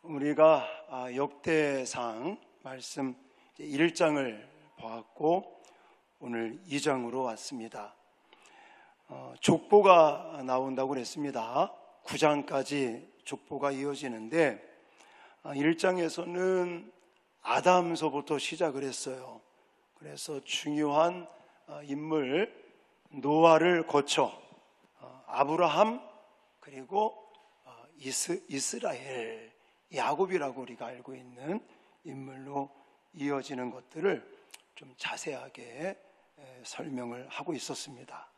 우리가 역대상 말씀 1장을 보았고 오늘 2장으로 왔습니다. 족보가 나온다고 그랬습니다. 9장까지 족보가 이어지는데 1장에서는 아담서부터 시작을 했어요. 그래서 중요한 인물 노아를 거쳐 아브라함 그리고 이스라엘 야곱이라고 우리가 알고 있는 인물로 이어지는 것들을 좀 자세하게 설명을 하고 있었습니다.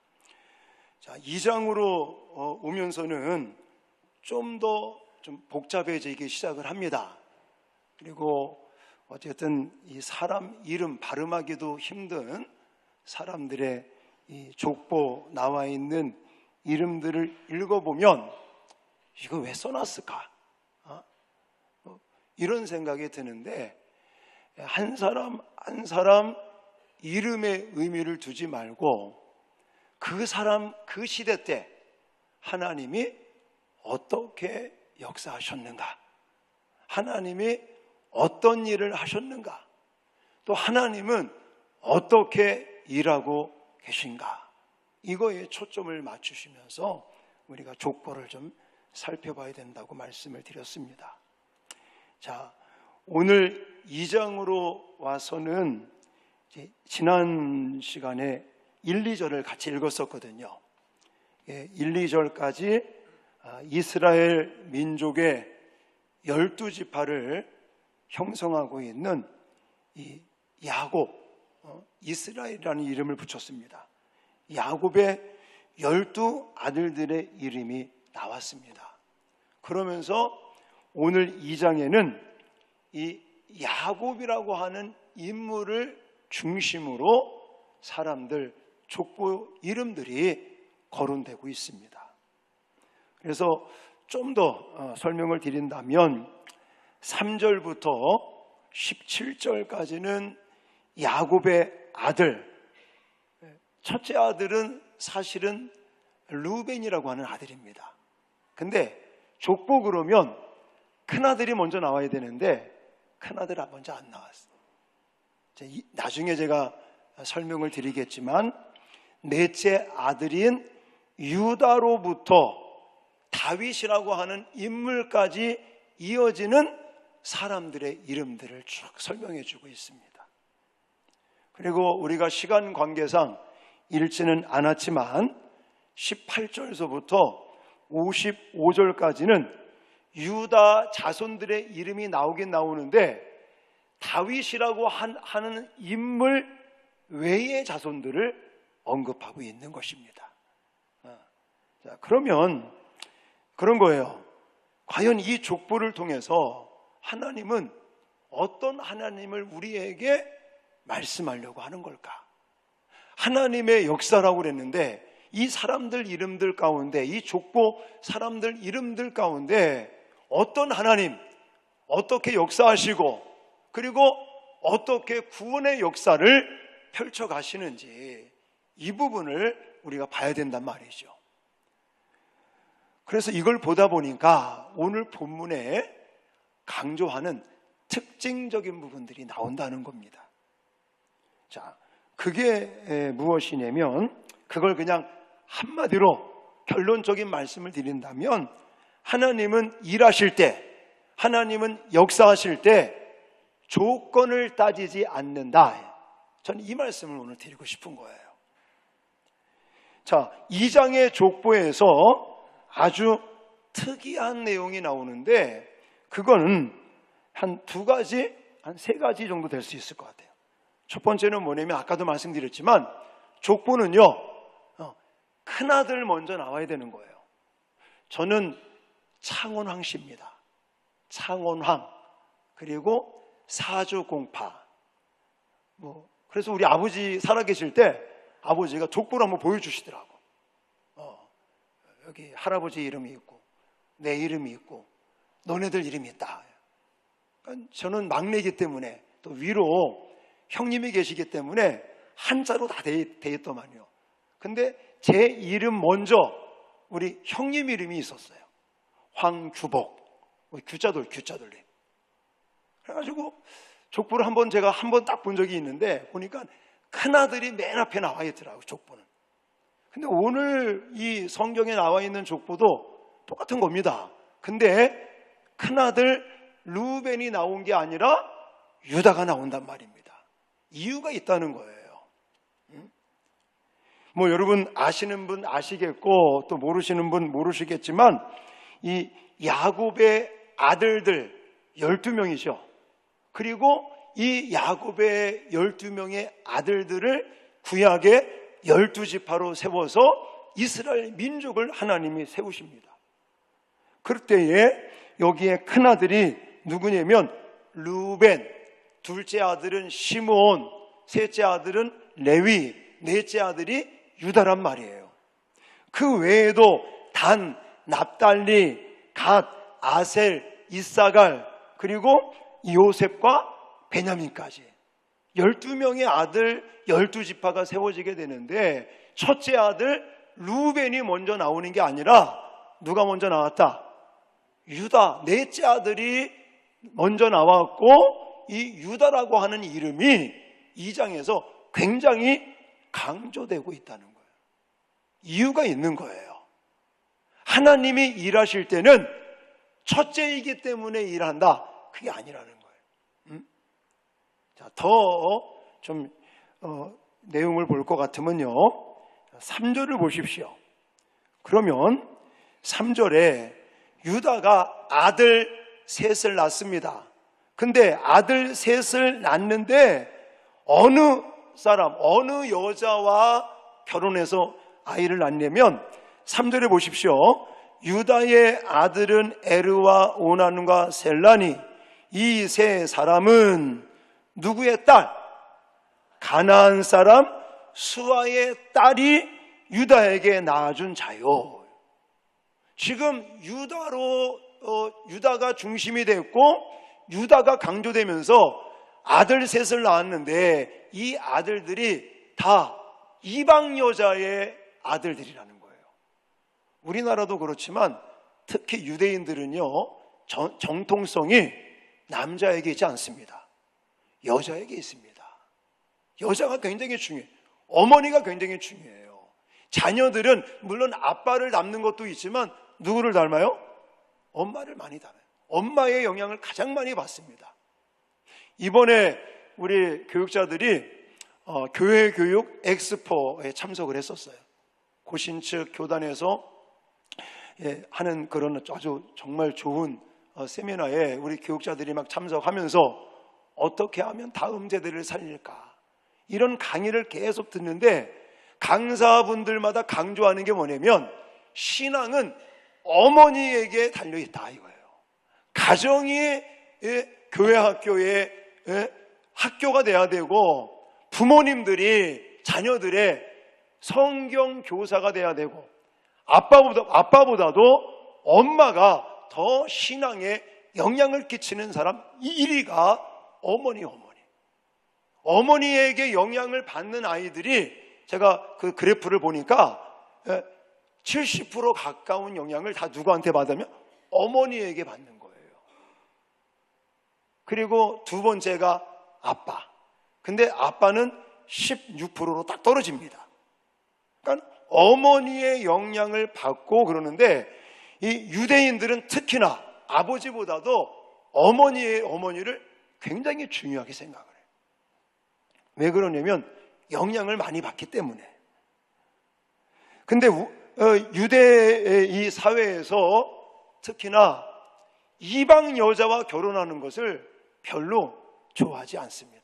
자, 2장으로 오면서는 좀 더 복잡해지기 시작을 합니다. 그리고 어쨌든 이 사람 이름 발음하기도 힘든 사람들의 이 족보 나와 있는 이름들을 읽어보면 이거 왜 써놨을까? 이런 생각이 드는데 한 사람 한 사람 이름의 의미를 두지 말고 그 사람 그 시대 때 하나님이 어떻게 역사하셨는가, 하나님이 어떤 일을 하셨는가, 또 하나님은 어떻게 일하고 계신가, 이거에 초점을 맞추시면서 우리가 족보를 좀 살펴봐야 된다고 말씀을 드렸습니다. 자, 오늘 2장으로 와서는 지난 시간에 1, 2절을 같이 읽었었거든요. 1, 2절까지 이스라엘 민족의 12지파를 형성하고 있는 이 야곱, 이스라엘이라는 이름을 붙였습니다. 야곱의 12 아들들의 이름이 나왔습니다. 그러면서 오늘 2장에는 이 야곱이라고 하는 인물을 중심으로 사람들 족보 이름들이 거론되고 있습니다. 그래서 좀 더 설명을 드린다면 3절부터 17절까지는 야곱의 아들, 첫째 아들은 사실은 루벤이라고 하는 아들입니다. 근데 족보 그러면 큰아들이 먼저 나와야 되는데 큰아들 먼저 안 나왔어요. 나중에 제가 설명을 드리겠지만 넷째 아들인 유다로부터 다윗이라고 하는 인물까지 이어지는 사람들의 이름들을 쭉 설명해 주고 있습니다. 그리고 우리가 시간 관계상 읽지는 않았지만 18절에서부터 55절까지는 유다 자손들의 이름이 나오긴 나오는데 다윗이라고 하는 인물 외의 자손들을 언급하고 있는 것입니다. 자, 그러면 그런 거예요. 과연 이 족보를 통해서 하나님은 어떤 하나님을 우리에게 말씀하려고 하는 걸까? 하나님의 역사라고 그랬는데 이 사람들 이름들 가운데, 이 족보 사람들 이름들 가운데 어떤 하나님, 어떻게 역사하시고 그리고 어떻게 구원의 역사를 펼쳐 가시는지 이 부분을 우리가 봐야 된단 말이죠. 그래서 이걸 보다 보니까 오늘 본문에 강조하는 특징적인 부분들이 나온다는 겁니다. 자, 그게 무엇이냐면 그걸 그냥 한마디로 결론적인 말씀을 드린다면 하나님은 일하실 때, 하나님은 역사하실 때 조건을 따지지 않는다. 저는 이 말씀을 오늘 드리고 싶은 거예요. 자, 2장의 족보에서 아주 특이한 내용이 나오는데 그거는 한 두 가지, 한 세 가지 정도 될 수 있을 것 같아요. 첫 번째는 뭐냐면 아까도 말씀드렸지만 족보는요, 큰아들 먼저 나와야 되는 거예요. 저는 창원황 씨입니다. 창원황, 그리고 사주공파. 그래서 우리 아버지 살아계실 때 아버지가 족보를 한번 보여주시더라고. 여기 할아버지 이름이 있고 내 이름이 있고 너네들 이름이 있다. 그러니까 저는 막내이기 때문에 또 위로 형님이 계시기 때문에 한자로 다 돼 있더만요. 근데 제 이름 먼저 우리 형님 이름이 있었어요. 황규복, 규자돌림. 그래가지고 족보를 제가 한 번 딱 본 적이 있는데 보니까 큰아들이 맨 앞에 나와 있더라고요, 족보는. 근데 오늘 이 성경에 나와 있는 족보도 똑같은 겁니다. 근데 큰아들 루벤이 나온 게 아니라 유다가 나온단 말입니다. 이유가 있다는 거예요. 뭐 여러분 아시는 분 아시겠고 또 모르시는 분 모르시겠지만 이 야곱의 아들들 12명이죠. 그리고 이 야곱의 12명의 아들들을 구약의 12지파로 세워서 이스라엘 민족을 하나님이 세우십니다. 그럴 때에 여기에 큰아들이 누구냐면 루벤, 둘째 아들은 시므온, 셋째 아들은 레위, 넷째 아들이 유다란 말이에요. 그 외에도 단, 납달리, 갓, 아셀, 이사갈, 그리고 요셉과 베냐민까지 12명의 아들 12지파가 세워지게 되는데 첫째 아들 루벤이 먼저 나오는 게 아니라 누가 먼저 나왔다? 유다, 넷째 아들이 먼저 나왔고 이 유다라고 하는 이름이 2장에서 굉장히 강조되고 있다는 거예요. 이유가 있는 거예요. 하나님이 일하실 때는 첫째이기 때문에 일한다. 그게 아니라는 거예요. 자, 더 좀 내용을 볼 것 같으면요. 3절을 보십시오. 그러면 3절에 유다가 아들 셋을 낳습니다. 근데 아들 셋을 낳는데 어느 사람, 어느 여자와 결혼해서 아이를 낳냐면 3절에 보십시오. 유다의 아들은 에르와 오난과 셀라니, 이 세 사람은 누구의 딸? 가나안 사람 수아의 딸이 유다에게 낳아준 자요. 지금 유다가 중심이 됐고 유다가 강조되면서 아들 셋을 낳았는데 이 아들들이 다 이방 여자의 아들들이라는 거예요. 우리나라도 그렇지만 특히 유대인들은요, 정통성이 남자에게 있지 않습니다. 여자에게 있습니다. 여자가 굉장히 중요해요. 어머니가 굉장히 중요해요. 자녀들은 물론 아빠를 닮는 것도 있지만 누구를 닮아요? 엄마를 많이 닮아요. 엄마의 영향을 가장 많이 받습니다. 이번에 우리 교육자들이 교회 교육 엑스포에 참석을 했었어요. 고신측 교단에서 하는 그런 아주 정말 좋은 세미나에 우리 교육자들이 막 참석하면서 어떻게 하면 다음 세대를 살릴까, 이런 강의를 계속 듣는데 강사분들마다 강조하는 게 뭐냐면 신앙은 어머니에게 달려있다 이거예요. 가정이 교회 학교의 학교가 돼야 되고 부모님들이 자녀들의 성경 교사가 돼야 되고 아빠보다도 엄마가 더 신앙에 영향을 끼치는 사람 1위가 어머니에게 영향을 받는 아이들이 제가 그 그래프를 보니까 70% 가까운 영향을 다 누구한테 받으면 어머니에게 받는 거예요. 그리고 두 번째가 아빠. 근데 아빠는 16%로 딱 떨어집니다. 그러니까 어머니의 영향을 받고 그러는데 이 유대인들은 특히나 아버지보다도 어머니를 굉장히 중요하게 생각을 해요. 왜 그러냐면 영향을 많이 받기 때문에. 근데 유대의 이 사회에서 특히나 이방 여자와 결혼하는 것을 별로 좋아하지 않습니다.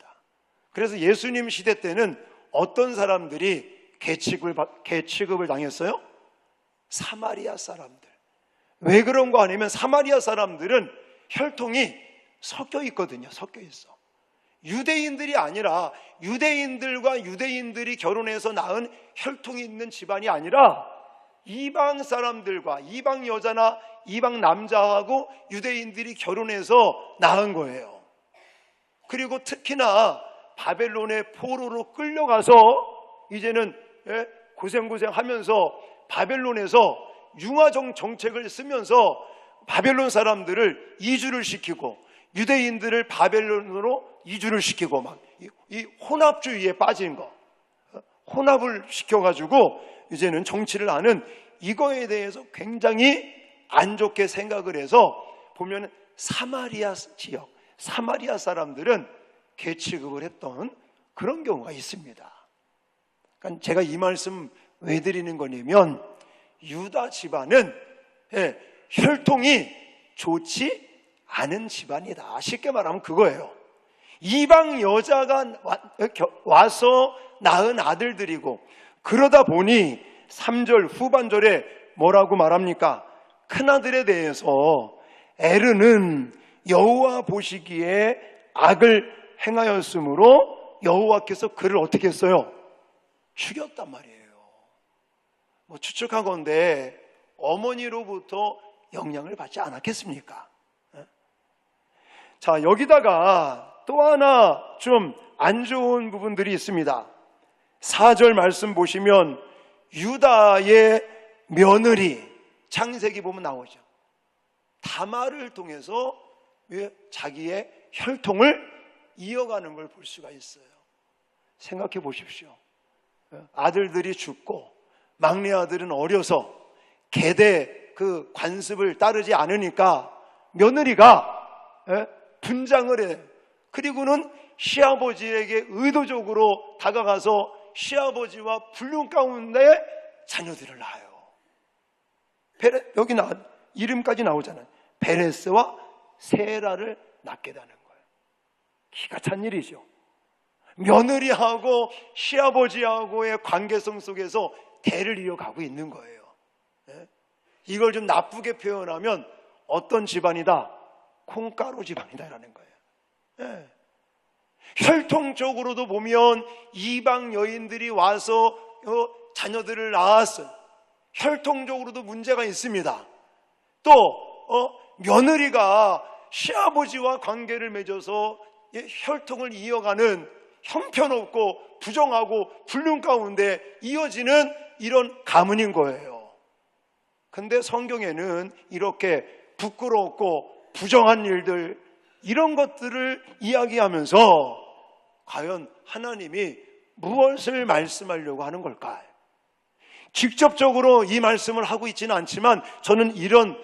그래서 예수님 시대 때는 어떤 사람들이 개취급을 당했어요? 사마리아 사람들. 왜 그런가 하냐면 사마리아 사람들은 혈통이 섞여 있거든요. 섞여 있어. 유대인들이 아니라 유대인들과 유대인들이 결혼해서 낳은 혈통이 있는 집안이 아니라 이방 사람들과 이방 여자나 이방 남자하고 유대인들이 결혼해서 낳은 거예요. 그리고 특히나 바벨론의 포로로 끌려가서 이제는 고생하면서 바벨론에서 융화 정책을 쓰면서 바벨론 사람들을 이주를 시키고 유대인들을 바벨론으로 이주를 시키고 막 이 혼합주의에 빠진 거, 혼합을 시켜가지고 이제는 정치를 하는 이거에 대해서 굉장히 안 좋게 생각을 해서 보면 사마리아 지역, 사마리아 사람들은 계취급을 했던 그런 경우가 있습니다. 그러니까 제가 이 말씀 왜 드리는 거냐면 유다 집안은 혈통이 좋지 않은 집안이다. 쉽게 말하면 그거예요. 이방 여자가 와서 낳은 아들들이고 그러다 보니 3절 후반절에 뭐라고 말합니까? 큰아들에 대해서 에르는 여호와 보시기에 악을 행하였으므로 여호와께서 그를 어떻게 했어요? 죽였단 말이에요. 뭐 추측하건대 어머니로부터 영향을 받지 않았겠습니까? 자, 여기다가 또 하나 좀 안 좋은 부분들이 있습니다. 4절 말씀 보시면 유다의 며느리, 창세기 보면 나오죠. 다말을 통해서 자기의 혈통을 이어가는 걸 볼 수가 있어요. 생각해 보십시오. 아들들이 죽고 막내 아들은 어려서 계대 그 관습을 따르지 않으니까 며느리가 분장을 해. 그리고는 시아버지에게 의도적으로 다가가서 시아버지와 불륜 가운데 자녀들을 낳아요. 여기 이름까지 나오잖아요. 베레스와 세라를 낳게 되는 거예요. 기가 찬 일이죠. 며느리하고 시아버지하고의 관계성 속에서 대를 이어가고 있는 거예요. 이걸 좀 나쁘게 표현하면 어떤 집안이다? 콩가루 집안이다라는 거예요. 혈통적으로도 보면 이방 여인들이 와서 자녀들을 낳았어요. 혈통적으로도 문제가 있습니다. 또 며느리가 시아버지와 관계를 맺어서 혈통을 이어가는 형편없고 부정하고 불륜 가운데 이어지는 이런 가문인 거예요. 근데 성경에는 이렇게 부끄럽고 부정한 일들, 이런 것들을 이야기하면서 과연 하나님이 무엇을 말씀하려고 하는 걸까요? 직접적으로 이 말씀을 하고 있지는 않지만 저는 이런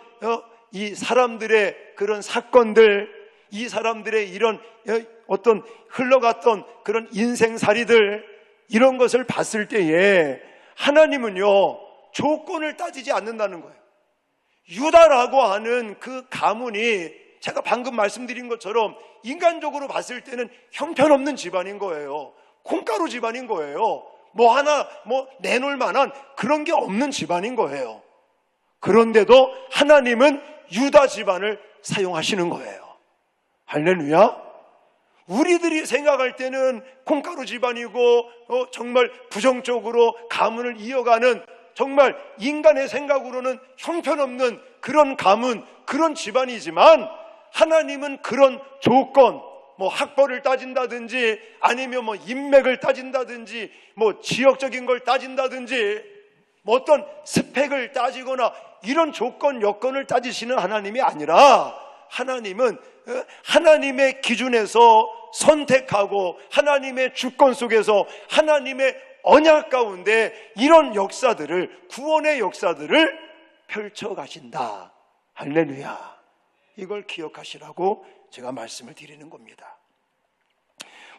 이 사람들의 그런 사건들, 이 사람들의 이런 어떤 흘러갔던 그런 인생살이들, 이런 것을 봤을 때에 하나님은요 조건을 따지지 않는다는 거예요. 유다라고 하는 그 가문이 제가 방금 말씀드린 것처럼 인간적으로 봤을 때는 형편없는 집안인 거예요. 콩가루 집안인 거예요. 뭐 하나 내놓을 만한 그런 게 없는 집안인 거예요. 그런데도 하나님은 유다 집안을 사용하시는 거예요. 할렐루야. 우리들이 생각할 때는 콩가루 집안이고 정말 부정적으로 가문을 이어가는 정말 인간의 생각으로는 형편없는 그런 가문, 그런 집안이지만 하나님은 그런 조건, 학벌을 따진다든지 아니면 인맥을 따진다든지 지역적인 걸 따진다든지 어떤 스펙을 따지거나 이런 조건, 여건을 따지시는 하나님이 아니라 하나님은 하나님의 기준에서 선택하고 하나님의 주권 속에서 하나님의 언약 가운데 이런 역사들을, 구원의 역사들을 펼쳐가신다. 할렐루야. 이걸 기억하시라고 제가 말씀을 드리는 겁니다.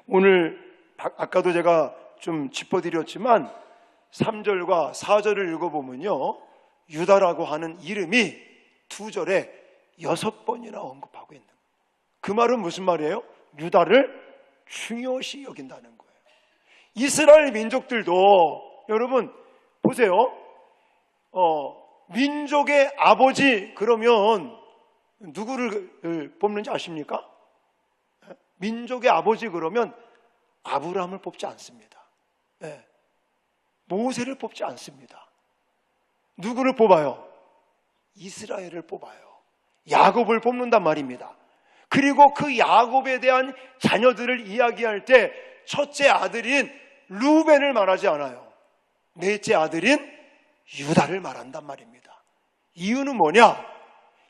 오늘 아까도 제가 좀 짚어드렸지만 3절과 4절을 읽어보면요 유다라고 하는 이름이 2절에 6번이나 언급하고 있는 거예요. 그 말은 무슨 말이에요? 유다를 중요시 여긴다는 거예요. 이스라엘 민족들도 여러분 보세요. 민족의 아버지 그러면 누구를 뽑는지 아십니까? 민족의 아버지 그러면 아브라함을 뽑지 않습니다. 모세를 뽑지 않습니다. 누구를 뽑아요? 이스라엘을 뽑아요. 야곱을 뽑는단 말입니다. 그리고 그 야곱에 대한 자녀들을 이야기할 때 첫째 아들인 루벤을 말하지 않아요. 넷째 아들인 유다를 말한단 말입니다. 이유는 뭐냐?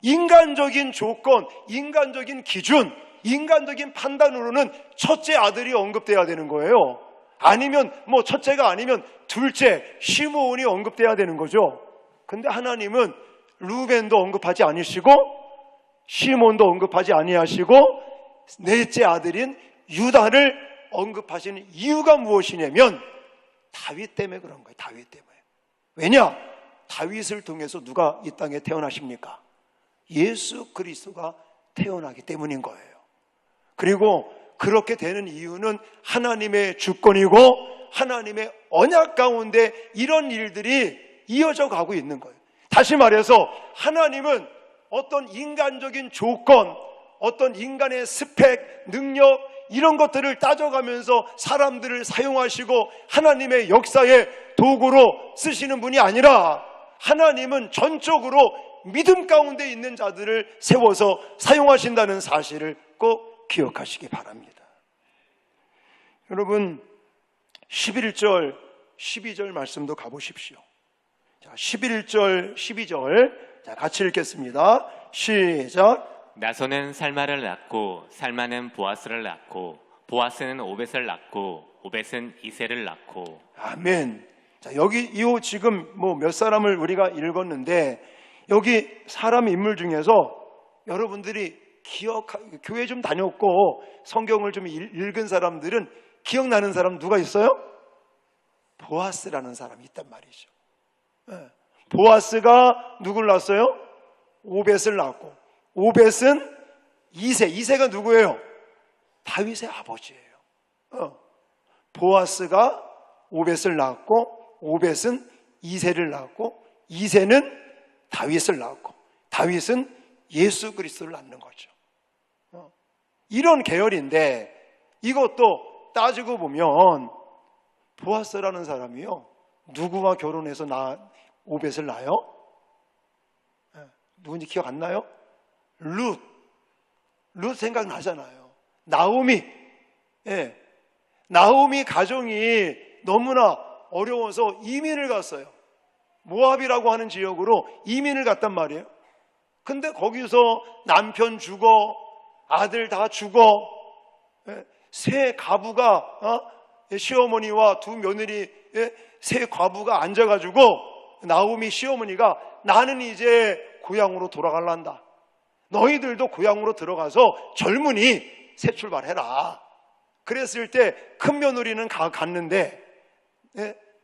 인간적인 조건, 인간적인 기준, 인간적인 판단으로는 첫째 아들이 언급돼야 되는 거예요. 아니면 뭐 첫째가 아니면 둘째 시므온이 언급돼야 되는 거죠. 근데 하나님은 루벤도 언급하지 않으시고 시몬도 언급하지 아니하시고 넷째 아들인 유다를 언급하시는 이유가 무엇이냐면 다윗 때문에 그런 거예요. 다윗 때문에. 왜냐? 다윗을 통해서 누가 이 땅에 태어나십니까? 예수 그리스도가 태어나기 때문인 거예요. 그리고 그렇게 되는 이유는 하나님의 주권이고 하나님의 언약 가운데 이런 일들이 이어져 가고 있는 거예요. 다시 말해서 하나님은 어떤 인간적인 조건, 어떤 인간의 스펙, 능력 이런 것들을 따져가면서 사람들을 사용하시고 하나님의 역사의 도구로 쓰시는 분이 아니라 하나님은 전적으로 믿음 가운데 있는 자들을 세워서 사용하신다는 사실을 꼭 기억하시기 바랍니다. 여러분 11절, 12절 말씀도 가보십시오. 자, 11절, 12절 자, 같이 읽겠습니다. 시작. 나손은 살마를 낳고 살마는 보아스를 낳고 보아스는 오벳을 낳고 오벳은 이새를 낳고. 아멘. 자, 여기 이 지금 뭐 몇 사람을 우리가 읽었는데 여기 사람 인물 중에서 여러분들이 교회 좀 다녔고 성경을 좀 읽은 사람들은 기억나는 사람 누가 있어요? 보아스라는 사람이 있단 말이죠. 보아스가 누굴 낳았어요? 오벳을 낳고 오벳은 이새가 누구예요? 다윗의 아버지예요. 보아스가 오벳을 낳았고 오벳은 이새를 낳았고 이새는 다윗을 낳았고 다윗은 예수 그리스도를 낳는 거죠. 이런 계열인데 이것도 따지고 보면 보아스라는 사람이요 누구와 결혼해서 오벳을 낳아요? 누군지 기억 안 나요? 룻 생각나잖아요. 나오미. 예. 나오미 가정이 너무나 어려워서 이민을 갔어요. 모압이라고 하는 지역으로 이민을 갔단 말이에요. 근데 거기서 남편 죽어, 아들 다 죽어, 세 가부가 시어머니와 두 며느리 세 과부가 앉아가지고 나오미 시어머니가 나는 이제 고향으로 돌아갈란다. 너희들도 고향으로 들어가서 젊은이 새 출발해라. 그랬을 때 큰 며느리는 갔는데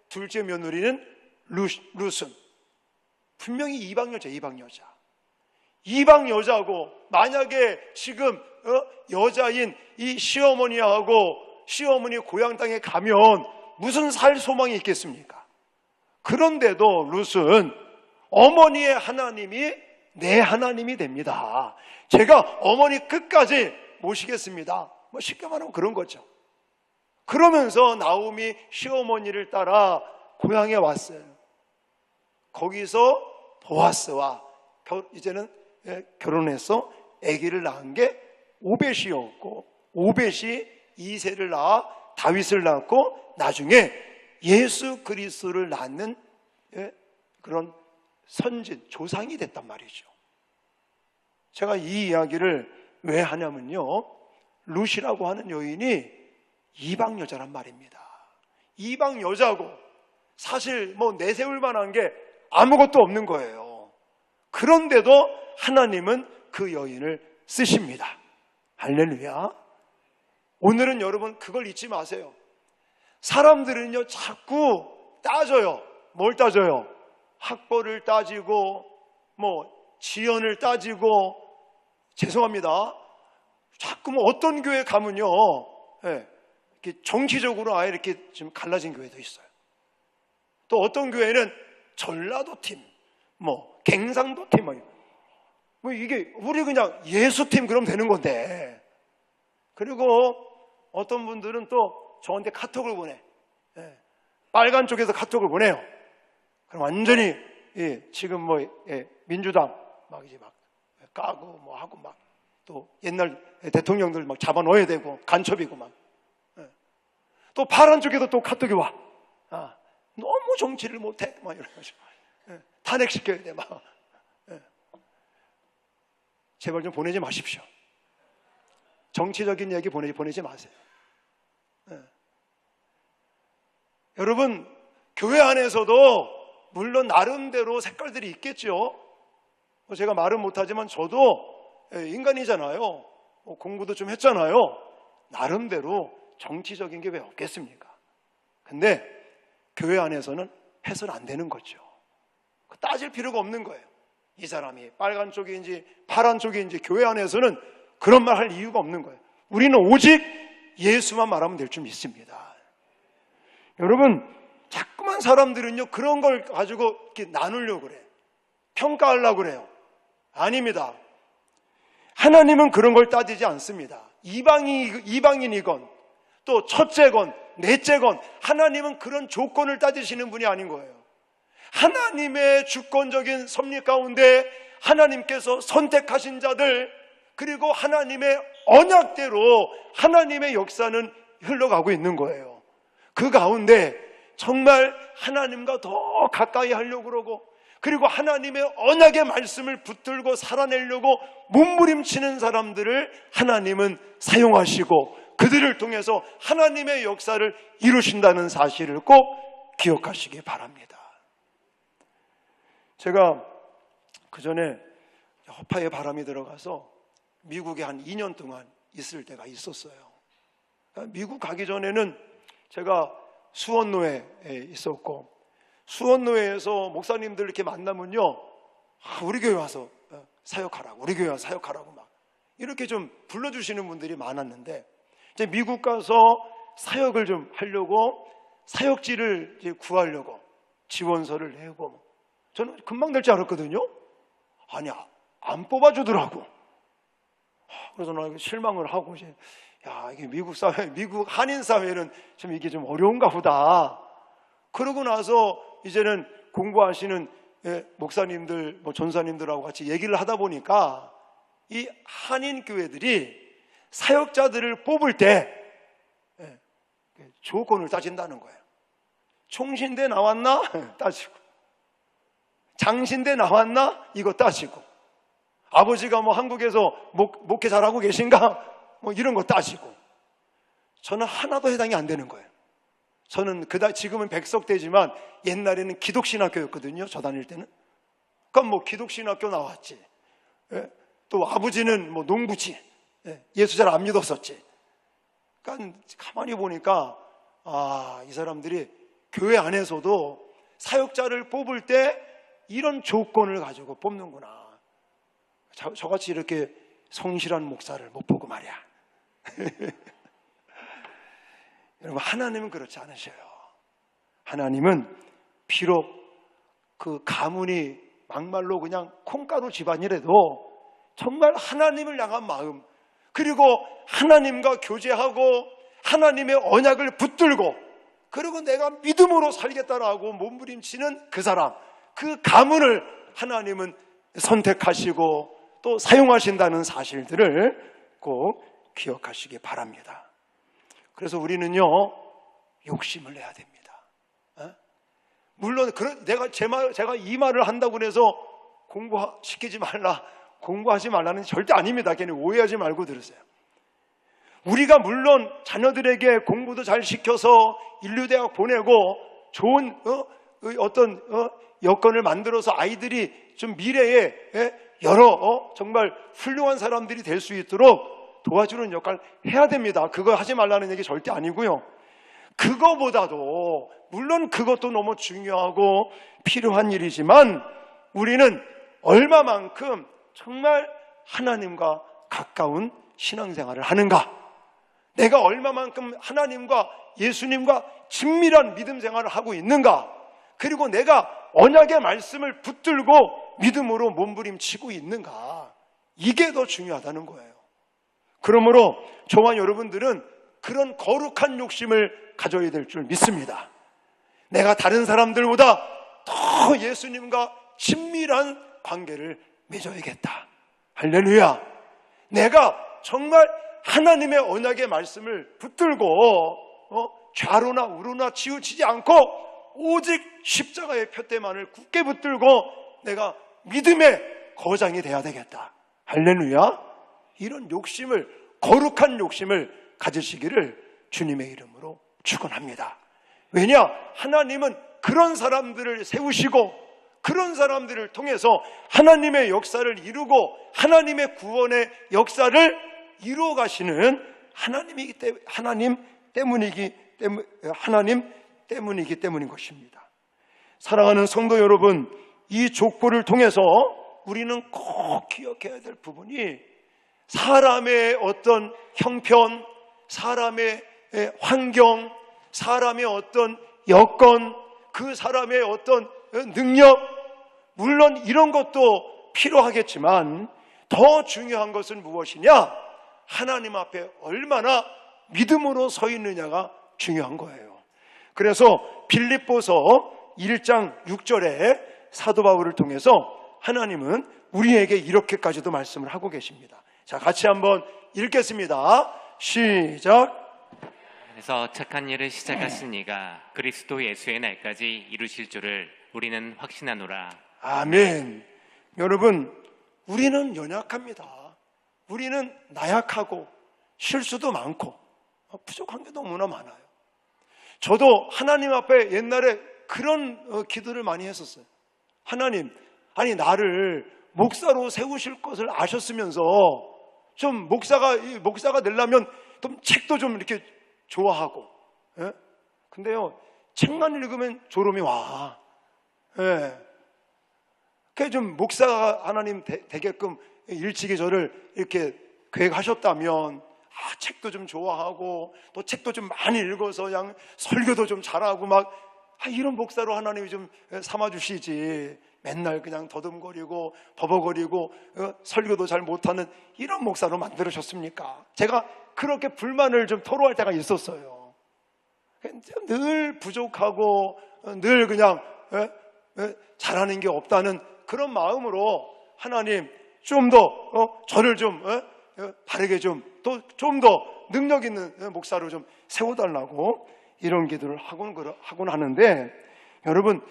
둘째 며느리는 룻은 분명히 이방 여자고 만약에 지금 여자인 이 시어머니하고 시어머니 고향 땅에 가면 무슨 살 소망이 있겠습니까? 그런데도 룻은 어머니의 하나님이 내 하나님이 됩니다. 제가 어머니 끝까지 모시겠습니다. 뭐 쉽게 말하면 그런 거죠. 그러면서 나오미 시어머니를 따라 고향에 왔어요. 거기서 보아스와 이제는 결혼해서 아기를 낳은 게 오벳이었고 오벳이 이새를 낳아 다윗을 낳고 나중에 예수 그리스도를 낳는 그런 선진, 조상이 됐단 말이죠. 제가 이 이야기를 왜 하냐면요 룻이라고 하는 여인이 이방 여자란 말입니다. 이방 여자고 사실 뭐 내세울 만한 게 아무것도 없는 거예요. 그런데도 하나님은 그 여인을 쓰십니다. 할렐루야. 오늘은 여러분 그걸 잊지 마세요. 사람들은요 자꾸 따져요. 뭘 따져요? 학벌을 따지고 뭐 지연을 따지고 죄송합니다. 자꾸 뭐 어떤 교회 가면요 이렇게 정치적으로 아예 이렇게 지금 갈라진 교회도 있어요. 또 어떤 교회는 전라도 팀, 뭐 갱상도 팀, 뭐 이게 우리 그냥 예수 팀 그러면 되는 건데. 그리고 어떤 분들은 또 저한테 카톡을 보내. 빨간 쪽에서 카톡을 보내요. 그럼 완전히 지금 뭐 민주당 막 이제 막 까고 뭐 하고 막 또 옛날 대통령들 막 잡아 넣어야 되고 간첩이고 막. 또 파란 쪽에도 또 카톡이 와. 너무 정치를 못해 막 이러면서 탄핵시켜야 돼 막. 제발 좀 보내지 마십시오. 정치적인 얘기 보내지 마세요. 네. 여러분, 교회 안에서도 물론 나름대로 색깔들이 있겠죠. 제가 말은 못하지만 저도 인간이잖아요. 공부도 좀 했잖아요. 나름대로 정치적인 게 왜 없겠습니까? 근데 교회 안에서는 해서는 안 되는 거죠. 따질 필요가 없는 거예요. 이 사람이 빨간 쪽인지 파란 쪽인지 교회 안에서는 그런 말 할 이유가 없는 거예요. 우리는 오직 예수만 말하면 될 줄 믿습니다. 여러분, 자꾸만 사람들은요 그런 걸 가지고 이렇게 나누려고 그래요. 평가하려고 그래요. 아닙니다. 하나님은 그런 걸 따지지 않습니다. 이방인이건 또 첫째건 넷째건 하나님은 그런 조건을 따지시는 분이 아닌 거예요. 하나님의 주권적인 섭리 가운데 하나님께서 선택하신 자들, 그리고 하나님의 언약대로 하나님의 역사는 흘러가고 있는 거예요. 그 가운데 정말 하나님과 더 가까이 하려고 그러고, 그리고 하나님의 언약의 말씀을 붙들고 살아내려고 몸부림치는 사람들을 하나님은 사용하시고 그들을 통해서 하나님의 역사를 이루신다는 사실을 꼭 기억하시기 바랍니다. 제가 그 전에 허파에 바람이 들어가서 미국에 한 2년 동안 있을 때가 있었어요. 미국 가기 전에는 제가 수원노회에 있었고, 수원노회에서 목사님들 이렇게 만나면요, 우리 교회 와서 사역하라고, 우리 교회 와서 사역하라고 막 이렇게 좀 불러주시는 분들이 많았는데, 이제 미국 가서 사역을 좀 하려고 사역지를 이제 구하려고 지원서를 내고, 저는 금방 될 줄 알았거든요. 아니, 안 뽑아주더라고. 그래서 나 실망을 하고, 이제 이게 미국 사회, 미국 한인 사회는 좀 이게 좀 어려운가 보다. 그러고 나서 이제는 공부하시는 목사님들, 전사님들하고 같이 얘기를 하다 보니까 이 한인 교회들이 사역자들을 뽑을 때 조건을 따진다는 거예요. 총신대 나왔나? 따지고, 장신대 나왔나? 이거 따지고, 아버지가 한국에서 목회 잘하고 계신가? 이런 거 따지고. 저는 하나도 해당이 안 되는 거예요. 저는 지금은 백석대지만 옛날에는 기독신학교였거든요. 저 다닐 때는. 그러니까 기독신학교 나왔지. 또 아버지는 농부지. 예수 잘 안 믿었었지. 그러니까 가만히 보니까 이 사람들이 교회 안에서도 사역자를 뽑을 때 이런 조건을 가지고 뽑는구나. 저같이 이렇게 성실한 목사를 못 보고 말이야. 여러분, 하나님은 그렇지 않으셔요. 하나님은 비록 그 가문이 막말로 그냥 콩가루 집안이라도 정말 하나님을 향한 마음, 그리고 하나님과 교제하고 하나님의 언약을 붙들고, 그리고 내가 믿음으로 살겠다라고 몸부림치는 그 사람, 그 가문을 하나님은 선택하시고 또 사용하신다는 사실들을 꼭 기억하시기 바랍니다. 그래서 우리는요, 욕심을 내야 됩니다. 물론 제가 이 말을 한다고 해서 공부시키지 말라, 공부하지 말라는 절대 아닙니다. 걔는 오해하지 말고 들으세요. 우리가 물론 자녀들에게 공부도 잘 시켜서 인류대학 보내고 좋은 어떤 여건을 만들어서 아이들이 좀 미래에 여러 정말 훌륭한 사람들이 될 수 있도록 도와주는 역할 해야 됩니다. 그거 하지 말라는 얘기 절대 아니고요. 그거보다도 물론 그것도 너무 중요하고 필요한 일이지만 우리는 얼마만큼 정말 하나님과 가까운 신앙생활을 하는가, 내가 얼마만큼 하나님과 예수님과 친밀한 믿음 생활을 하고 있는가, 그리고 내가 언약의 말씀을 붙들고 믿음으로 몸부림치고 있는가, 이게 더 중요하다는 거예요. 그러므로 저와 여러분들은 그런 거룩한 욕심을 가져야 될 줄 믿습니다. 내가 다른 사람들보다 더 예수님과 친밀한 관계를 맺어야겠다. 할렐루야. 내가 정말 하나님의 언약의 말씀을 붙들고 좌로나 우로나 치우치지 않고 오직 십자가의 표대만을 굳게 붙들고 내가 믿음의 거장이 돼야 되겠다. 할렐루야. 이런 욕심을, 거룩한 욕심을 가지시기를 주님의 이름으로 축원합니다. 왜냐? 하나님은 그런 사람들을 세우시고 그런 사람들을 통해서 하나님의 역사를 이루고 하나님의 구원의 역사를 이루어 가시는 하나님 때문이기 때문인 것입니다. 사랑하는 성도 여러분, 이 족보를 통해서 우리는 꼭 기억해야 될 부분이 사람의 어떤 형편, 사람의 환경, 사람의 어떤 여건, 그 사람의 어떤 능력, 물론 이런 것도 필요하겠지만 더 중요한 것은 무엇이냐? 하나님 앞에 얼마나 믿음으로 서 있느냐가 중요한 거예요. 그래서 빌립보서 1장 6절에 사도 바울을 통해서 하나님은 우리에게 이렇게까지도 말씀을 하고 계십니다. 자, 같이 한번 읽겠습니다. 시작. 그래서 착한 일을 시작하신 이가 그리스도 예수의 날까지 이루실 줄을 우리는 확신하노라. 아멘. 여러분, 우리는 연약합니다. 우리는 나약하고 실수도 많고 부족한 게 너무나 많아요. 저도 하나님 앞에 옛날에 그런 기도를 많이 했었어요. 하나님, 아니 나를 목사로 세우실 것을 아셨으면서 좀 목사가 되려면 좀 책도 좀 이렇게 좋아하고, 예? 근데요, 책만 읽으면 졸음이 와. 예. 그래서 좀 목사가 하나님 되게끔 일찍이 저를 이렇게 계획하셨다면, 책도 좀 좋아하고, 또 책도 좀 많이 읽어서 그냥 설교도 좀 잘하고 막, 이런 목사로 하나님이 좀 삼아주시지. 맨날 그냥 더듬거리고, 버벅거리고, 설교도 잘 못하는 이런 목사로 만들으셨습니까? 제가 그렇게 불만을 좀 토로할 때가 있었어요. 늘 부족하고, 늘 그냥, 잘하는 게 없다는 그런 마음으로 하나님 좀 더 저를 좀 바르게 좀 더 능력 있는 목사로 좀 세워달라고 이런 기도를 하곤 하는데, 여러분,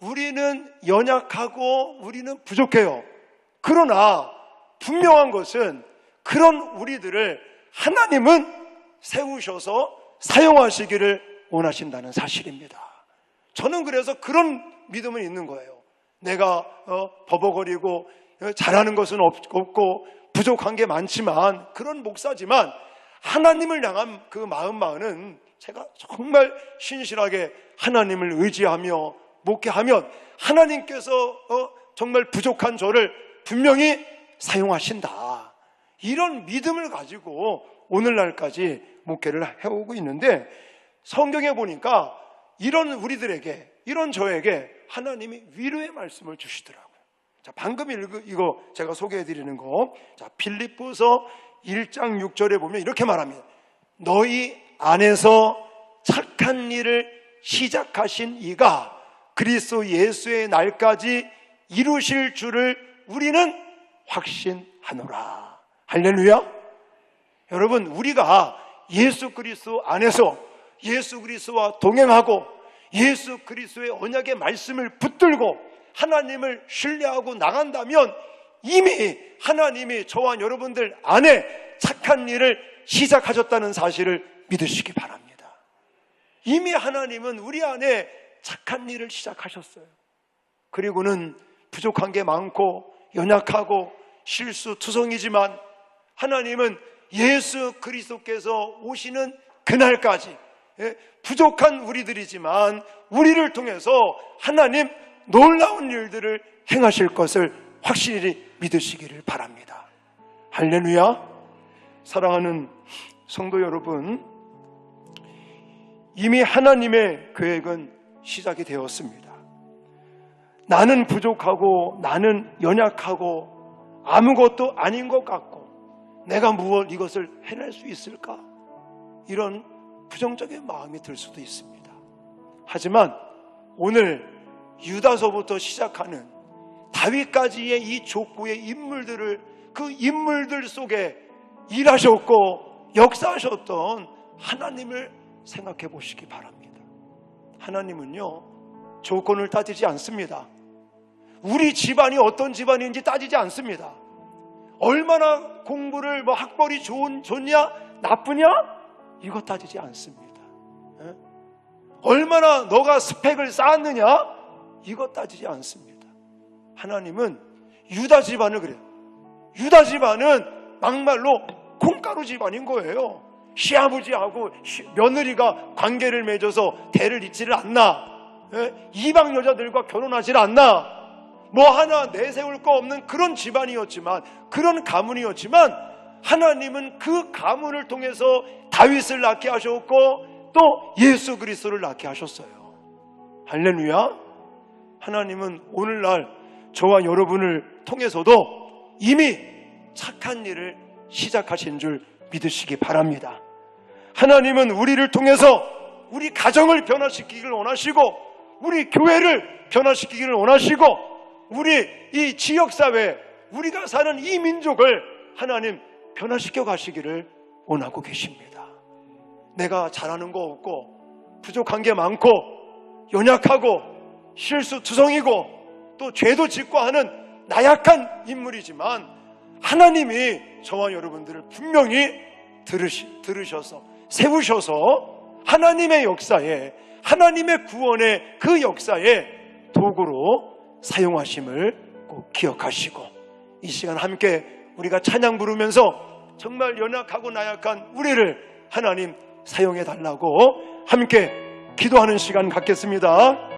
우리는 연약하고 우리는 부족해요. 그러나 분명한 것은 그런 우리들을 하나님은 세우셔서 사용하시기를 원하신다는 사실입니다. 저는 그래서 그런 믿음은 있는 거예요. 내가 버벅거리고 잘하는 것은 없고 부족한 게 많지만, 그런 목사지만 하나님을 향한 그 마음은 제가 정말 신실하게 하나님을 의지하며 목회하면 하나님께서 정말 부족한 저를 분명히 사용하신다, 이런 믿음을 가지고 오늘날까지 목회를 해오고 있는데, 성경에 보니까 이런 우리들에게, 이런 저에게 하나님이 위로의 말씀을 주시더라고요. 자, 방금 이거 제가 소개해드리는 거, 자, 빌립보서 1장 6절에 보면 이렇게 말합니다. 너희 안에서 착한 일을 시작하신 이가 그리스도 예수의 날까지 이루실 줄을 우리는 확신하노라. 할렐루야. 여러분, 우리가 예수 그리스도 안에서 예수 그리스도와 동행하고 예수 그리스도의 언약의 말씀을 붙들고 하나님을 신뢰하고 나간다면 이미 하나님이 저와 여러분들 안에 착한 일을 시작하셨다는 사실을 믿으시기 바랍니다. 이미 하나님은 우리 안에 착한 일을 시작하셨어요. 그리고는 부족한 게 많고 연약하고 실수투성이지만 하나님은 예수 그리스도께서 오시는 그날까지 부족한 우리들이지만 우리를 통해서 하나님 놀라운 일들을 행하실 것을 확실히 믿으시기를 바랍니다. 할렐루야. 사랑하는 성도 여러분, 이미 하나님의 계획은 시작이 되었습니다. 나는 부족하고 나는 연약하고 아무것도 아닌 것 같고 내가 무엇 이것을 해낼 수 있을까? 이런 부정적인 마음이 들 수도 있습니다. 하지만 오늘 유다서부터 시작하는 다윗까지의 이 족보의 인물들을, 그 인물들 속에 일하셨고 역사하셨던 하나님을 생각해 보시기 바랍니다. 하나님은요, 조건을 따지지 않습니다. 우리 집안이 어떤 집안인지 따지지 않습니다. 얼마나 공부를 학벌이 좋냐 나쁘냐 이거 따지지 않습니다. 예? 얼마나 너가 스펙을 쌓았느냐 이거 따지지 않습니다. 하나님은 유다 집안을 그래요. 유다 집안은 막말로 콩가루 집안인 거예요. 시아버지하고 며느리가 관계를 맺어서 대를 잇지를 않나, 예? 이방 여자들과 결혼하지 않나, 뭐 하나 내세울 거 없는 그런 집안이었지만, 그런 가문이었지만 하나님은 그 가문을 통해서 다윗을 낳게 하셨고 또 예수 그리스도를 낳게 하셨어요. 할렐루야. 하나님은 오늘날 저와 여러분을 통해서도 이미 착한 일을 시작하신 줄 믿으시기 바랍니다. 하나님은 우리를 통해서 우리 가정을 변화시키기를 원하시고, 우리 교회를 변화시키기를 원하시고, 우리 이 지역사회, 우리가 사는 이 민족을 하나님 변화시켜 가시기를 원하고 계십니다. 내가 잘하는 거 없고 부족한 게 많고 연약하고 실수투성이고 또 죄도 짓고 하는 나약한 인물이지만 하나님이 저와 여러분들을 분명히 들으셔서 세우셔서 하나님의 역사에, 하나님의 구원의 그 역사에 도구로 사용하심을 꼭 기억하시고, 이 시간 함께 우리가 찬양 부르면서 정말 연약하고 나약한 우리를 하나님 사용해 달라고 함께 기도하는 시간 갖겠습니다.